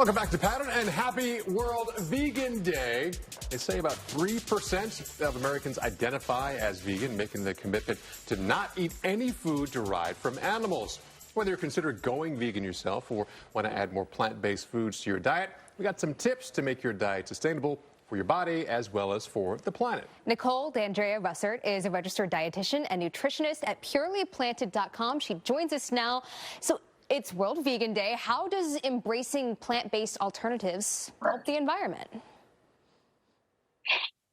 Welcome back to Pattrn and happy World Vegan Day. They say about 3% of Americans identify as vegan, making the commitment to not eat any food derived from animals. Whether you're considered going vegan yourself or want to add more plant-based foods to your diet, we got some tips to make your diet sustainable for your body as well as for the planet. Nicole Dandrea-Russert is a registered dietitian and nutritionist at purelyplanted.com. She joins us now. So it's World Vegan Day. How does embracing plant-based alternatives help the environment?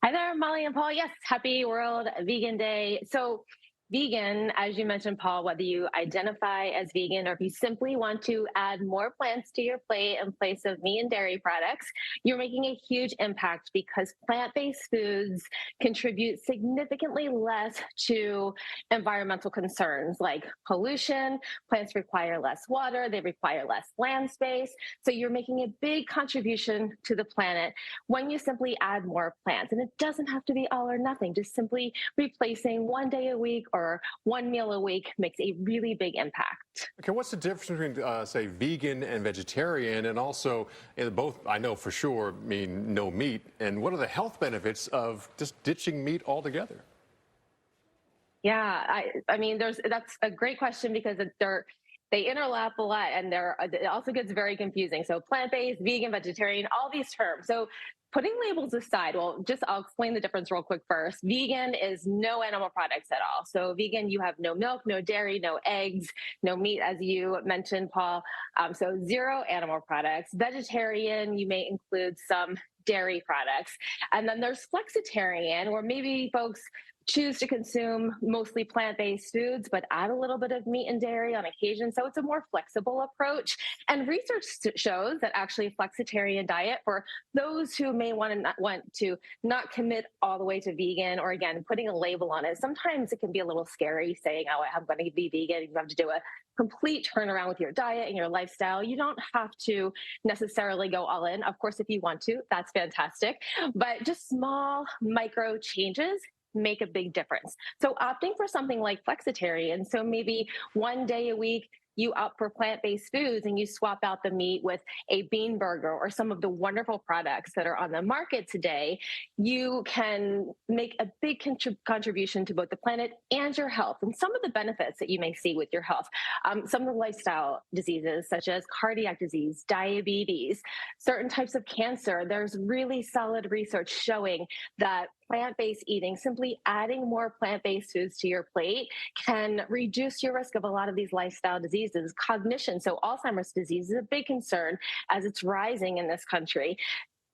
Hi there, Molly and Paul. Yes, happy World Vegan Day. So vegan, as you mentioned, Paul, whether you identify as vegan or if you simply want to add more plants to your plate in place of meat and dairy products, you're making a huge impact because plant-based foods contribute significantly less to environmental concerns like pollution. Plants require less water, they require less land space. So you're making a big contribution to the planet when you simply add more plants. And it doesn't have to be all or nothing, just simply replacing one day a week or one meal a week makes a really big impact. Okay, what's the difference between, say, vegan and vegetarian, and also both, I know for sure, mean no meat, and what are the health benefits of just ditching meat altogether? Yeah, I mean, that's a great question because they interlap a lot, and it also gets very confusing. So plant-based, vegan, vegetarian, all these terms. So putting labels aside, I'll explain the difference real quick first. Vegan is no animal products at all. So vegan, you have no milk, no dairy, no eggs, no meat, as you mentioned, Paul. So zero animal products. Vegetarian, you may include some dairy products. And then there's flexitarian, where maybe folks choose to consume mostly plant-based foods, but add a little bit of meat and dairy on occasion. So it's a more flexible approach. And research shows that actually a flexitarian diet, for those who may want to not commit all the way to vegan, or again, putting a label on it, sometimes it can be a little scary saying, oh, I'm going to be vegan. You have to do a complete turnaround with your diet and your lifestyle. You don't have to necessarily go all in. Of course, if you want to, that's fantastic. But just small micro changes make a big difference. So opting for something like flexitarian, so maybe one day a week you opt for plant-based foods and you swap out the meat with a bean burger or some of the wonderful products that are on the market today, you can make a big contribution to both the planet and your health, and some of the benefits that you may see with your health. Some of the lifestyle diseases such as cardiac disease, diabetes, certain types of cancer, there's really solid research showing that plant-based eating, simply adding more plant-based foods to your plate, can reduce your risk of a lot of these lifestyle diseases. Cognition, so Alzheimer's disease, is a big concern as it's rising in this country.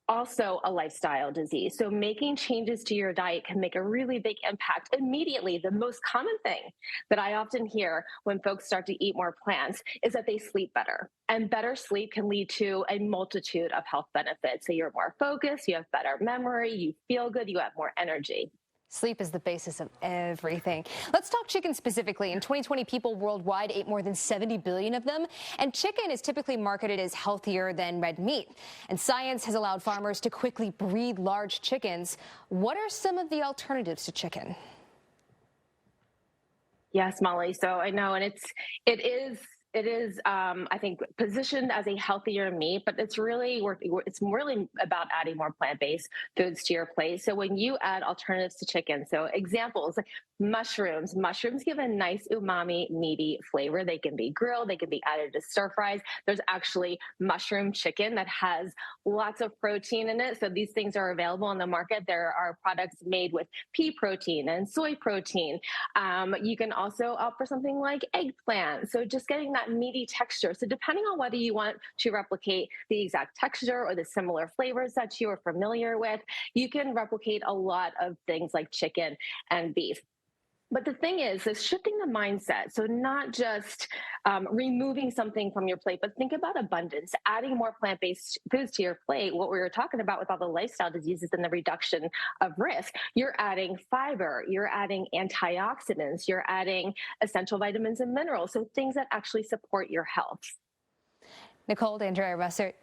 Also a lifestyle disease. So making changes to your diet can make a really big impact immediately. The most common thing that I often hear when folks start to eat more plants is that they sleep better. And better sleep can lead to a multitude of health benefits. So you're more focused, you have better memory, you feel good, you have more energy. Sleep is the basis of everything. Let's talk chicken specifically. In 2020, people worldwide ate more than 70 billion of them, and chicken is typically marketed as healthier than red meat. And science has allowed farmers to quickly breed large chickens. What are some of the alternatives to chicken? Yes, Molly. So I know, and it is, I think, positioned as a healthier meat, but it's really about adding more plant-based foods to your plate. So when you add alternatives to chicken, so examples, mushrooms give a nice umami, meaty flavor. They can be grilled, they can be added to stir fries. There's actually mushroom chicken that has lots of protein in it. So these things are available on the market. There are products made with pea protein and soy protein. You can also opt for something like eggplant. So just getting that meaty texture. So depending on whether you want to replicate the exact texture or the similar flavors that you are familiar with, you can replicate a lot of things like chicken and beef. But the thing is shifting the mindset. So not just removing something from your plate, but think about abundance, adding more plant-based foods to your plate. What we were talking about with all the lifestyle diseases and the reduction of risk, you're adding fiber, you're adding antioxidants, you're adding essential vitamins and minerals. So things that actually support your health. Nicole Dandrea-Russert,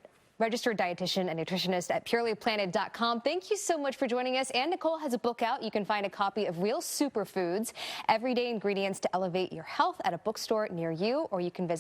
registered dietitian and nutritionist at purelyplanted.com. Thank you so much for joining us. And Nicole has a book out. You can find a copy of Real Superfoods, Everyday Ingredients to Elevate Your Health, at a bookstore near you, or you can visit